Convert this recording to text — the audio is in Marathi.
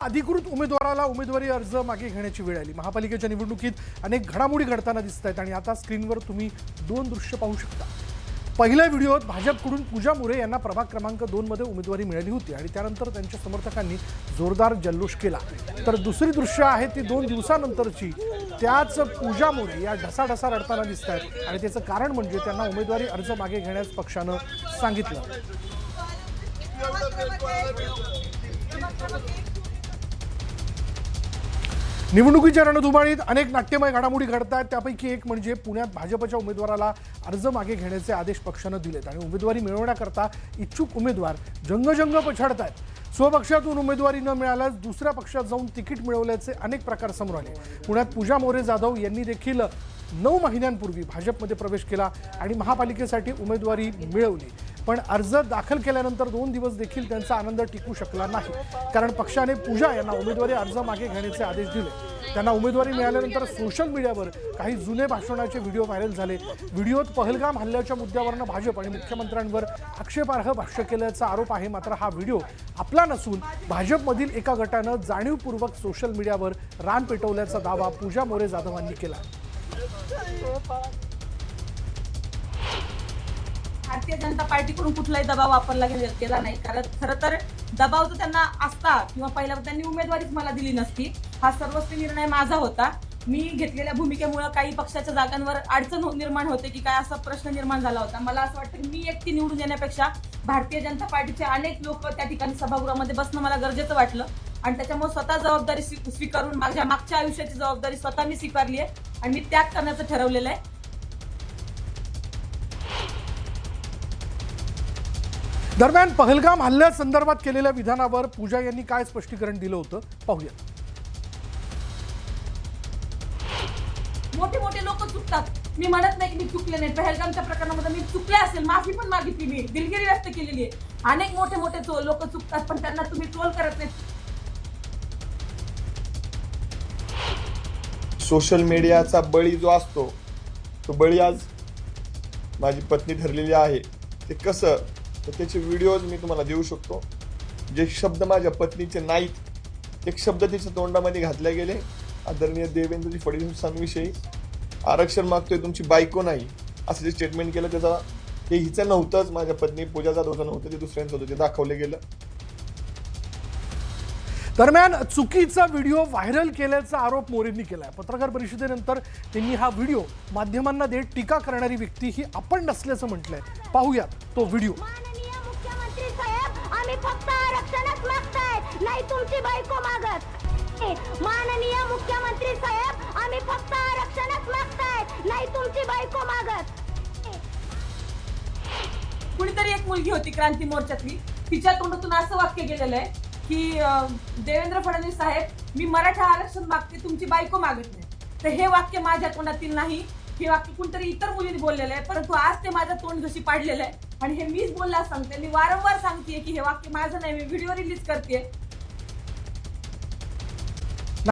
अधिकृत उमेदवाराला उमेदवारी अर्ज मागे घेण्याची वेळ आली। महापालिकेच्या निवडणुकीत अनेक घडामोडी घडताना दिसत आहेत आणि आता स्क्रीनवर तुम्ही दोन दृश्य पाहू शकता। पहिल्या व्हिडिओत भाजपकडून पूजा मोरे यांना प्रभाग क्रमांक 2 मध्ये उमेदवारी मिळाली होती आणि त्यानंतर त्यांच्या समर्थकांनी जोरदार जल्लोष केला। तर दुसरी दृश्य आहे ती 2 दिवसानंतरची। त्याच पूजा मोरे या ढसाढसा रडताना दिसत आहेत आणि त्याचं कारण म्हणजे त्यांना उमेदवारी अर्ज मागे घेण्यास पक्षानं सांगितलं। निवडणुकीच्या रणधुमाळीत अनेक नाट्यमय घडामोडी घडतात। त्यापैकी एक म्हणजे पुण्यात भाजपच्या उमेदवाराला अर्ज मागे घेण्याचे आदेश पक्षानं दिलेत आणि उमेदवारी मिळवण्याकरता इच्छुक उमेदवार जंगजंग पछाडतायत। स्वपक्षातून उमेदवारी न मिळाल्यास दुसऱ्या पक्षात जाऊन तिकीट मिळवल्याचे अनेक प्रकार समोर आले। पुण्यात पूजा मोरे जाधव यांनी देखील 9 महिन्यांपूर्वी भाजपमध्ये प्रवेश केला आणि महापालिकेसाठी उमेदवारी मिळवली, पण अर्ज दाखल केल्यानंतर 2 दिवस देखील त्यांचा आनंद टिकू शकला नाही, कारण पक्षाने पूजा यांना उमेदवारी अर्ज मागे घेण्याचे आदेश दिले। त्यांना उमेदवारी मिळाल्यानंतर सोशल मीडियावर काही जुने भाषणाचे व्हिडिओ व्हायरल झाले। व्हिडिओत पहलगाम हल्ल्याच्या मुद्द्यावरून भाजप आणि मुख्यमंत्र्यांवर आक्षेपार्ह भाष्य केल्याचा आरोप आहे। मात्र हा व्हिडिओ आपला नसून भाजपमधील एका गटानं जाणीवपूर्वक सोशल मीडियावर रान पेटवल्याचा दावा पूजा मोरे जाधवांनी केला। भारतीय जनता पार्टीकडून कुठलाही दबाव वापरला गेला नाही, कारण खरं तर दबाव तर त्यांना असता किंवा पहिल्या त्यांनी उमेदवारीच मला दिली नसती। हा सर्वस्वी निर्णय माझा होता। मी घेतलेल्या भूमिकेमुळे काही पक्षाच्या जागांवर अडचण निर्माण होते की काय असा प्रश्न निर्माण झाला होता। मला असं वाटतं की मी एकटी निवडून येण्यापेक्षा भारतीय जनता पार्टीचे अनेक लोक त्या ठिकाणी सभागृहामध्ये बसणं मला गरजेचं वाटलं आणि त्याच्यामुळे स्वतः जबाबदारी स्वीकारून माझ्या मागच्या आयुष्याची जबाबदारी स्वतः मी स्वीकारली आहे आणि मी त्याग करण्याचं ठरवलेलं आहे। दरम्यान पहलगाम हल्ल्यासंदर्भात केलेल्या विधानावर पूजा यांनी काय स्पष्टीकरण दिलं होतं पाहूया। मोठे मोठे लोक चुकतात, मी म्हणत नाही की मी चुकले नाही। पहलगामच्या प्रकरणामध्ये मी चुकले असेल, माफी पण मागितली, मी दिलगिरी व्यक्त केलेली आहे। अनेक मोठे मोठे लोक चुकतात, पण त्यांना तुम्ही ट्रोल करत नाही। सोशल मीडियाचा बळी जो असतो तो बळी आज माझी पत्नी ठरलेली आहे। ते कसं तर त्याचे व्हिडिओज मी तुम्हाला देऊ शकतो। जे शब्द माझ्या पत्नीचे नाहीत एक शब्द तिच्या तोंडामध्ये घातले गेले। आदरणीय देवेंद्रजी फडणवीसांविषयी आरक्षण मागतोय, तुमची बायको नाही, असं जे स्टेटमेंट केलं त्याचा ते हिचं नव्हतंच, माझ्या पत्नी पूजा जाधवचं नव्हतं, ते दुसऱ्यांचं होतं, ते दाखवलं गेलं। दरम्यान चुकीचा व्हिडिओ व्हायरल केल्याचा आरोप मोरेंनी केलाय। पत्रकार परिषदेनंतर त्यांनी हा व्हिडिओ माध्यमांना देत टीका करणारी व्यक्ती ही आपण नसल्याचं म्हटलंय। पाहूयात तो व्हिडिओ। माननीय मुख्यमंत्री साहेब, आम्ही फक्त आरक्षणच मागताय, नाही तुमची बायको मागत। माननीय मुख्यमंत्री साहेब, आम्ही फक्त आरक्षणच मागताय, नाही तुमची बायको मागत। कुणीतरी एक मुलगी होती क्रांती मोर्चातली, तिच्या तोंडातून असं वाक्य गेलेलं आहे की देवेंद्र फडणवीस साहेब, मी मराठा आरक्षण मागते, तुमची बायको मागत नाही। तर हे वाक्य माझ्या तोंडातील नाही, हे वाक्य कुणीतरी इतर मुलींनी बोललेलं आहे, परंतु आज ते माझं तोंड जशी पाडलेलं आहे आणि हे मीच बोलला सांगते। मी वारंवार सांगते की हे वाक्य माझं नाही, मी व्हिडिओ रिलीज करते।